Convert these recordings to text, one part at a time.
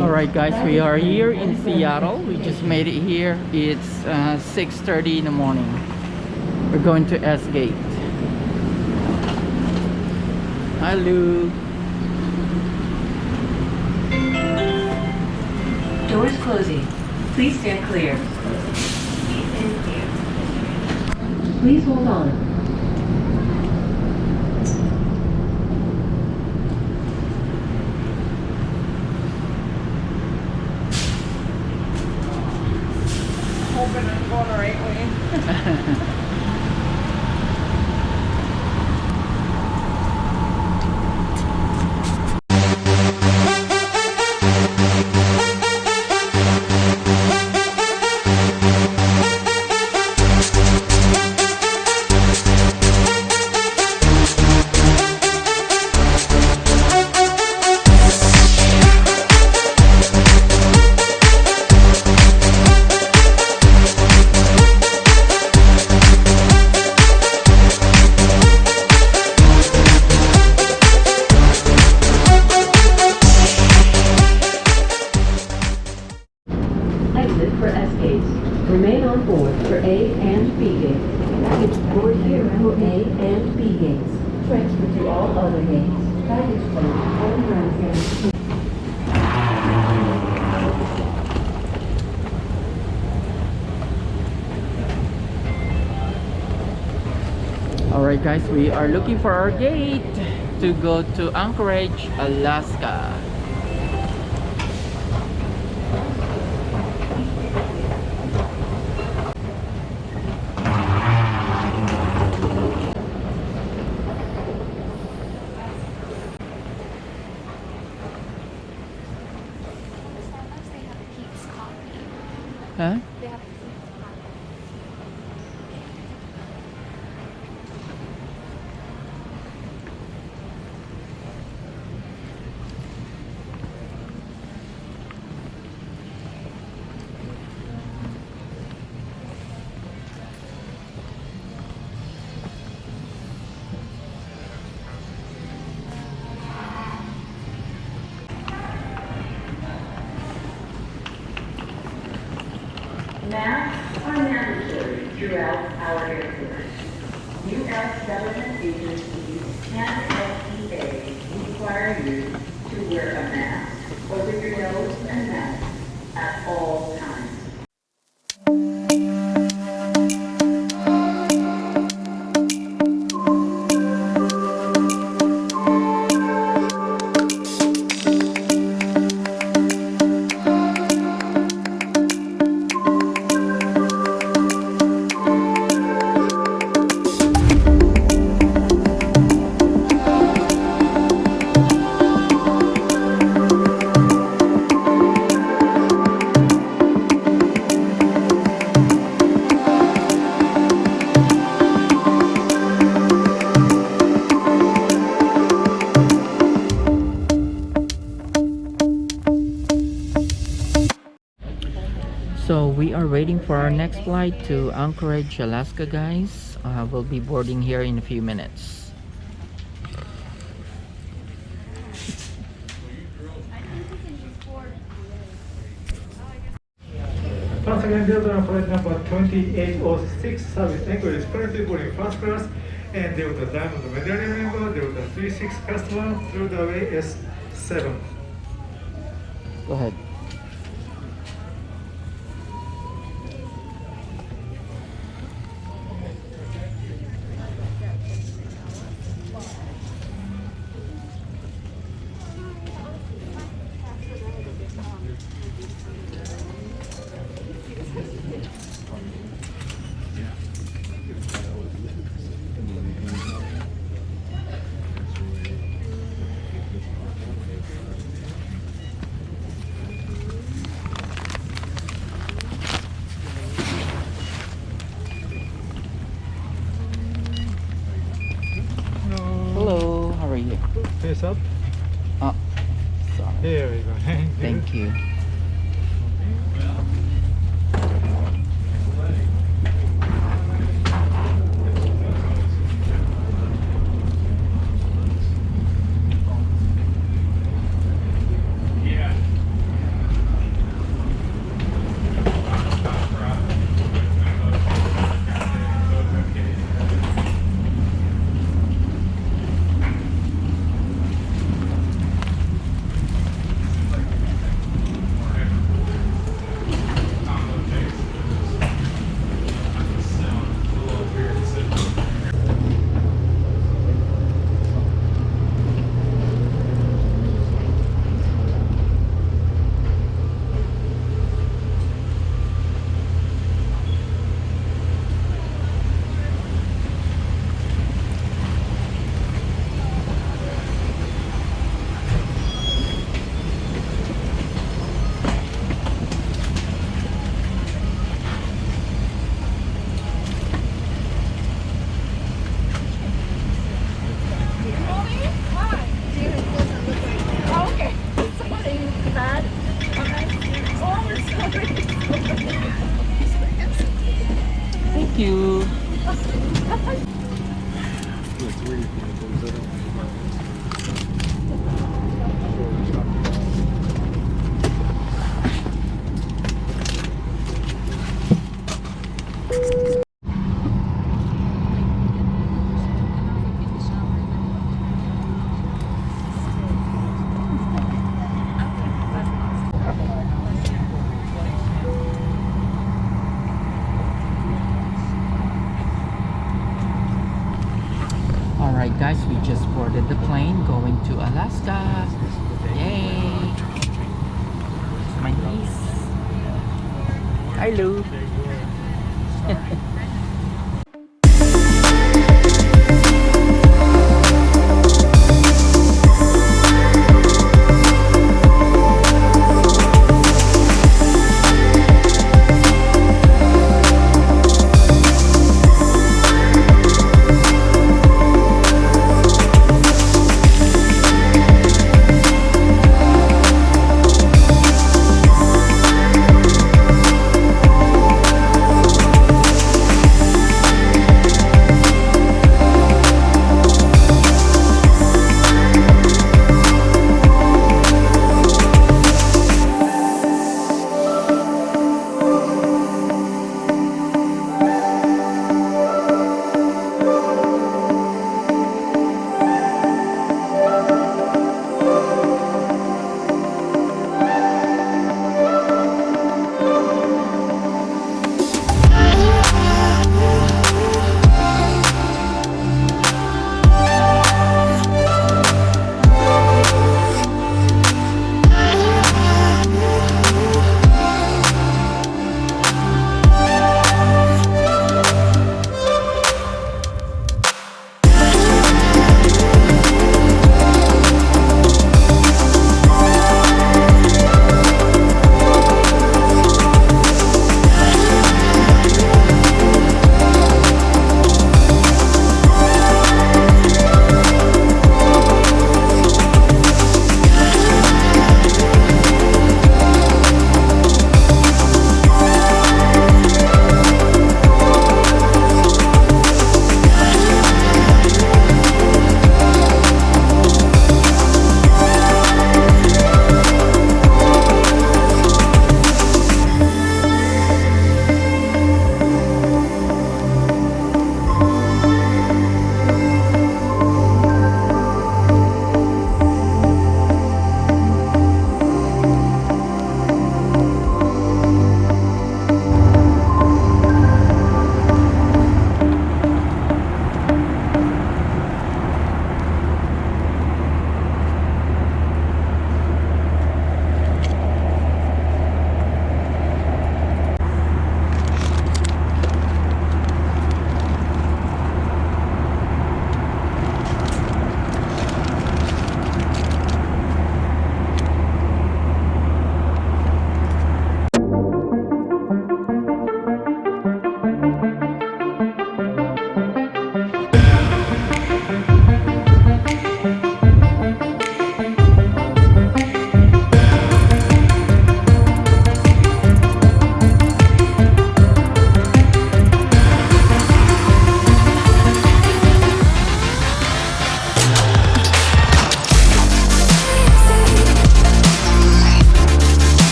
Alright guys, we are here in Seattle. We just made it here. It's 6:30 in the morning. We're going to S Gate. Hi Lou. Doors closing. Please stand clear. Please hold on. Hoping I'm going the right way. Exit for S gates. Remain on board for A and B gates. Baggage board here for A and B gates. Transfer to all other gates. Baggage claim on runway. Alright guys, we are looking for our gate to go to Anchorage, Alaska. Huh? Masks are mandatory throughout our airport. U.S. government agencies and FDA require you to wear a mask over your nose and mouth at all times. So we are waiting for our next flight to Anchorage, Alaska guys. We'll be boarding here in a few minutes. Once again, Delta on flight number 2806, service Anchorage, currently boarding first class, and Delta Diamond Medallion member, Delta 36 customer, through the way S7. Go ahead. Hello, how are you? Face up. Oh, sorry. Here we go. Thank you. just boarded the plane going to Alaska. Yay! My niece. Hi, Lou.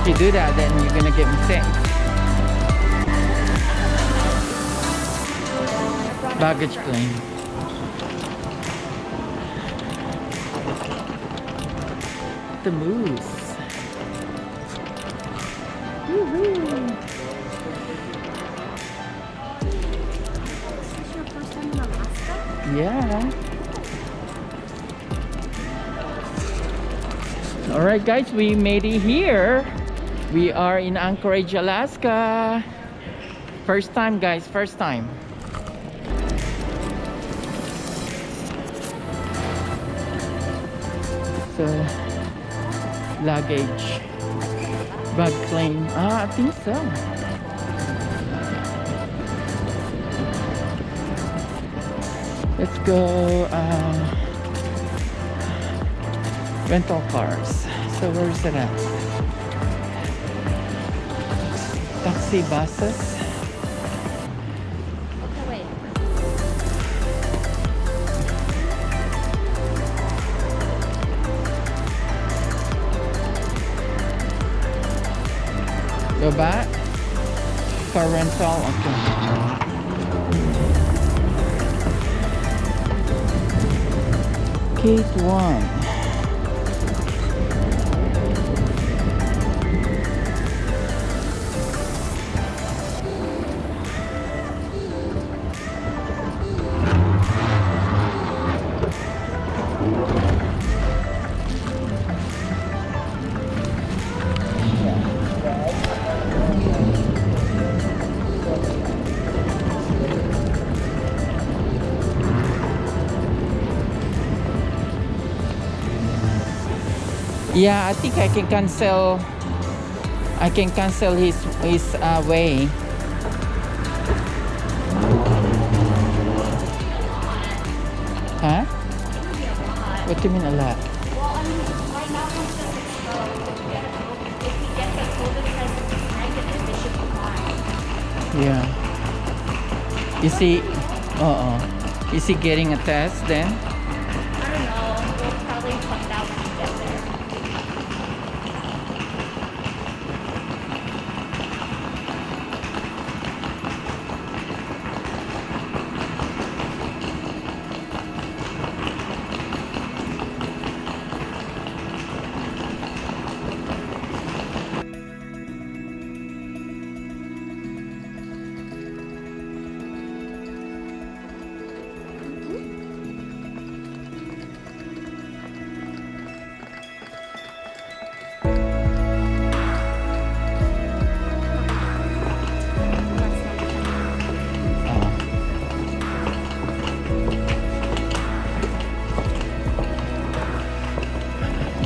If you do that, then you're gonna get me sick. Baggage claim. The moose. Woohoo. Is this your first time in Alaska? Yeah. All right, guys, we made it here. We are in Anchorage, Alaska. First time, guys, first time. So, luggage, bag claim. I think so. Let's go. Rental cars. So where is it at? Taxi, buses. Okay, wait. Go back. Car rental. Okay. Gate 1. Yeah, I think I can cancel. I can cancel his way. Huh? What do you mean a lot? Well, I mean, right now, since it's slow, if he gets a COVID test and it's negative, it should be fine. Yeah. Is he? Is he getting a test then? I don't know. We'll probably find out when we get there.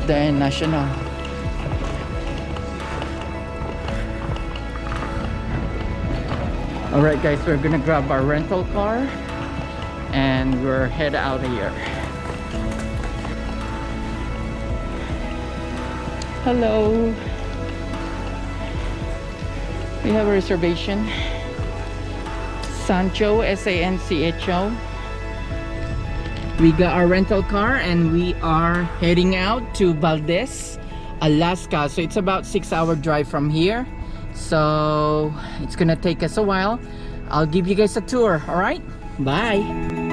The national. All right, guys, we're gonna grab our rental car and we're head out of here. Hello. We have a reservation. Sancho, Sancho. We got our rental car and we are heading out to Valdez, Alaska. So it's about 6-hour drive from here. So it's gonna take us a while. I'll give you guys a tour, all right? Bye.